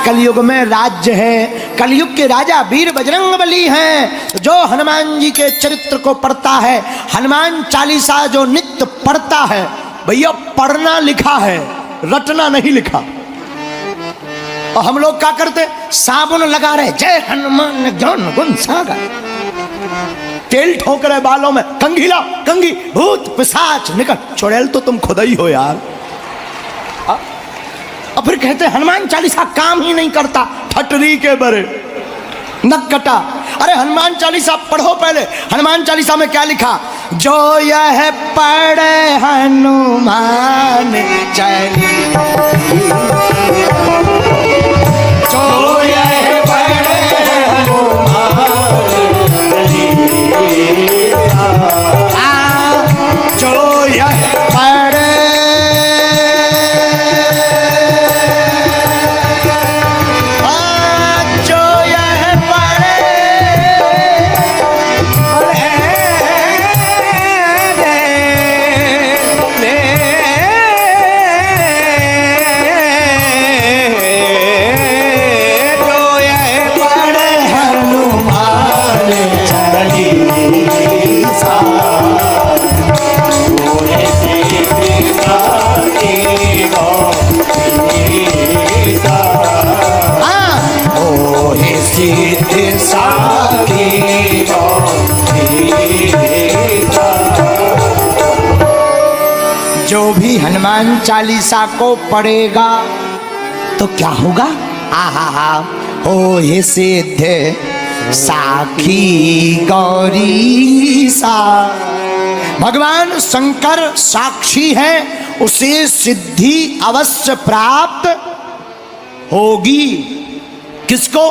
कलयुग में राज्य है। कलयुग के राजा वीर बजरंगबली हैं। जो हनुमान जी के चरित्र को पढ़ता है, हनुमान चालीसा जो नित्य पढ़ता है, भैया पढ़ना लिखा है, रटना नहीं लिखा। और हम लोग क्या करते, साबुन लगा रहे, जय हनुमान ज्ञान गुण सागर, तेल ठोक रहे बालों में, कंघी ला कंघी, भूत पिशाच निकट। चुड़ैल तो तुम खुद ही हो यार। और फिर कहते हनुमान चालीसा काम ही नहीं करता, ठटरी के बरे नक कटा। अरे हनुमान चालीसा पढ़ो पहले। हनुमान चालीसा में क्या लिखा, जो यह पढ़े हनुमान चालीसा, जो यह पढ़े हनुमान चालीसा, जो यह पढ़े, जो भी हनुमान चालीसा को पढ़ेगा तो क्या होगा, आहा हो हे सिद्ध साखी गौरी सा। भगवान शंकर साक्षी है, उसे सिद्धि अवश्य प्राप्त होगी। किसको?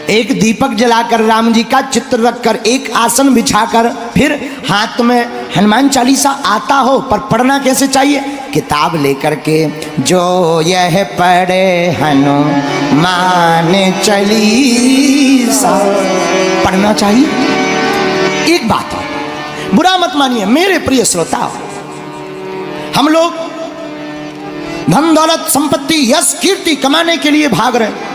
एक दीपक जलाकर, राम जी का चित्र रखकर, एक आसन बिछाकर, फिर हाथ में हनुमान चालीसा आता हो, पर पढ़ना कैसे चाहिए, किताब लेकर के, जो यह पढ़े हनुमान चालीसा, पढ़ना चाहिए। एक बात है, बुरा मत मानिए मेरे प्रिय श्रोता, हम लोग धन दौलत संपत्ति यश कीर्ति कमाने के लिए भाग रहे हैं,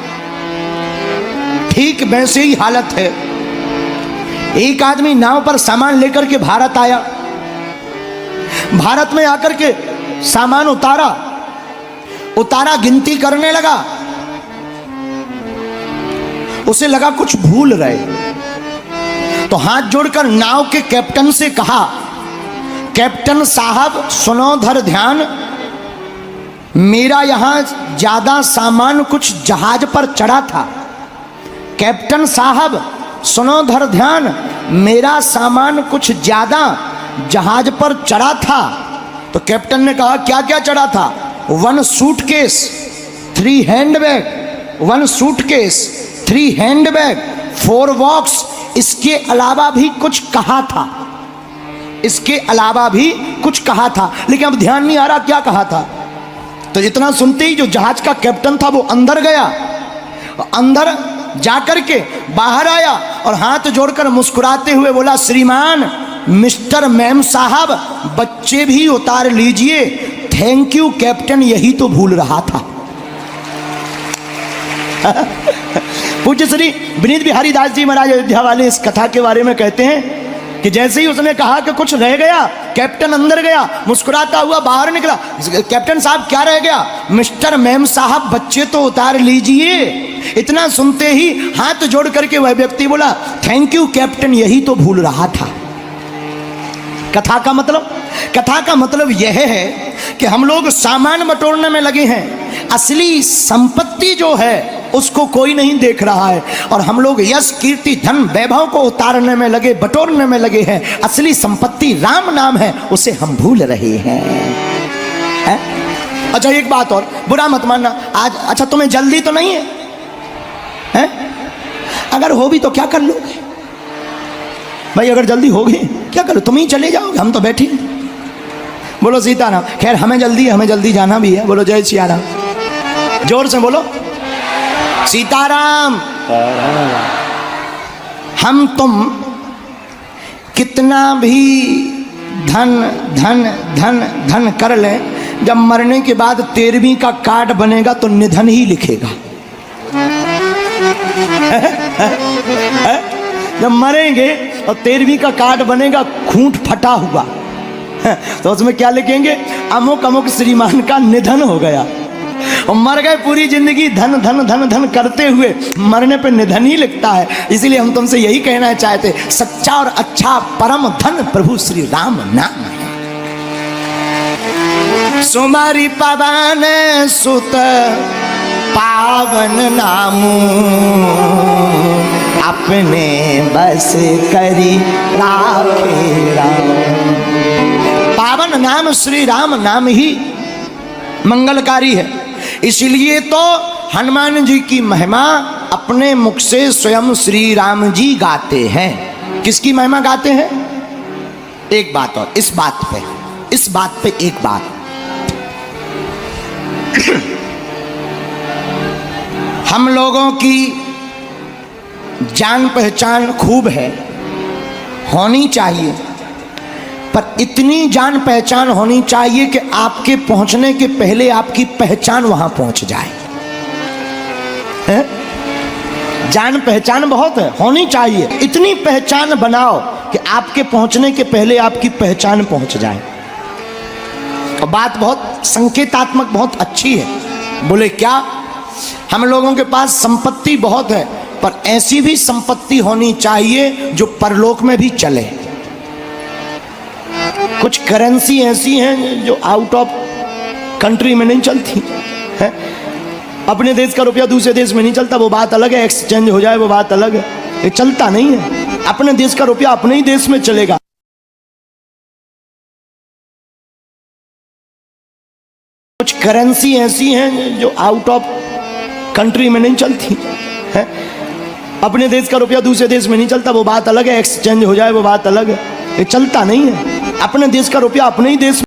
ठीक वैसे ही हालत है। एक आदमी नाव पर सामान लेकर के भारत आया, भारत में आकर के सामान उतारा गिनती करने लगा, उसे लगा कुछ भूल रहे, तो हाथ जोड़कर नाव के कैप्टन से कहा, कैप्टन साहब सुनो धर ध्यान, मेरा यहां ज्यादा सामान कुछ जहाज पर चढ़ा था। कैप्टन साहब सुनो धर ध्यान, मेरा सामान कुछ ज्यादा जहाज पर चढ़ा था। तो कैप्टन ने कहा क्या क्या चढ़ा था? 1 suitcase 3 handbag, 1 suitcase 3 handbag, 4 box, इसके अलावा भी कुछ कहा था, इसके अलावा भी कुछ कहा था, लेकिन अब ध्यान नहीं आ रहा क्या कहा था। तो इतना सुनते ही जो जहाज का कैप्टन था वो अंदर गया, अंदर जाकर के बाहर आया और हाथ जोड़कर मुस्कुराते हुए बोला, श्रीमान मिस्टर मैम साहब बच्चे भी उतार लीजिए, थैंक यू कैप्टन, यही तो भूल रहा था। पूज्य श्री विनीत बिहारी दास जी महाराज अयोध्या वाले इस कथा के बारे में कहते हैं कि जैसे ही उसने कहा कि कुछ रह गया, कैप्टन अंदर गया, मुस्कुराता हुआ बाहर निकला। कैप्टन साहब क्या रह गया? मिस्टर मैम साहब बच्चे तो उतार लीजिए। इतना सुनते ही हाथ जोड़ करके वह व्यक्ति बोला, थैंक यू कैप्टन, यही तो भूल रहा था। कथा का मतलब यह है कि हम लोग सामान बटोरने में लगे हैं, असली संपत्ति जो है उसको कोई नहीं देख रहा है, और हम लोग यश कीर्ति धन वैभव को उतारने में लगे, बटोरने में लगे हैं। असली संपत्ति राम नाम है, उसे हम भूल रहे हैं, है? अच्छा एक बात और, बुरा मत मानना आज, अच्छा तुम्हें जल्दी तो नहीं है? अगर हो भी तो क्या कर लोगे भाई? अगर जल्दी होगी क्या करो, तुम ही चले जाओगे, हम तो बैठे। बोलो सीताराम। खैर हमें जल्दी है, हमें जल्दी जाना भी है। बोलो जय सिया राम, जोर से बोलो सीताराम। हम तुम कितना भी धन धन धन धन कर लें, जब मरने के बाद 13वीं का कार्ड बनेगा तो निधन ही लिखेगा। जब मरेंगे और 13वीं का कार्ड बनेगा खूंट फटा हुआ, तो उसमें क्या लिखेंगे? अमुक अमुक श्रीमान का निधन हो गया। और मर गए, पूरी जिंदगी धन धन धन धन करते हुए मरने पे निधन ही लिखता है। इसीलिए हम तुमसे यही कहना चाहते, सच्चा और अच्छा परम धन प्रभु श्री राम नाम है। सुमरि पवन सुत पावन नामू, अपने बस करी राखे राम। पावन नाम श्री राम नाम ही मंगलकारी है। इसलिए तो हनुमान जी की महिमा अपने मुख से स्वयं श्री राम जी गाते हैं। किसकी महिमा गाते हैं? एक बात और, इस बात पे एक बात, हम लोगों की जान पहचान खूब है, होनी चाहिए, पर इतनी जान पहचान होनी चाहिए कि आपके पहुंचने के पहले आपकी पहचान वहां पहुंच जाए। है? जान पहचान बहुत है, होनी चाहिए, इतनी पहचान बनाओ कि आपके पहुंचने के पहले आपकी पहचान पहुंच जाए। और बात बहुत संकेतात्मक, बहुत अच्छी है। बोले क्या? हम लोगों के पास संपत्ति बहुत है, पर ऐसी भी संपत्ति होनी चाहिए जो परलोक में भी चले। कुछ करेंसी ऐसी हैं जो आउट ऑफ कंट्री में नहीं चलती है। अपने देश का रुपया दूसरे देश में नहीं चलता, वो बात अलग है, एक्सचेंज हो जाए वो बात अलग है, ये चलता नहीं है। अपने देश का रुपया अपने ही देश में चलेगा। कुछ करेंसी ऐसी हैं जो आउट ऑफ कंट्री में नहीं चलती है। अपने देश का रुपया दूसरे देश में नहीं चलता, वो बात अलग है, एक्सचेंज हो जाए वो बात अलग है, ये चलता नहीं है। अपने देश का रुपया अपने ही देश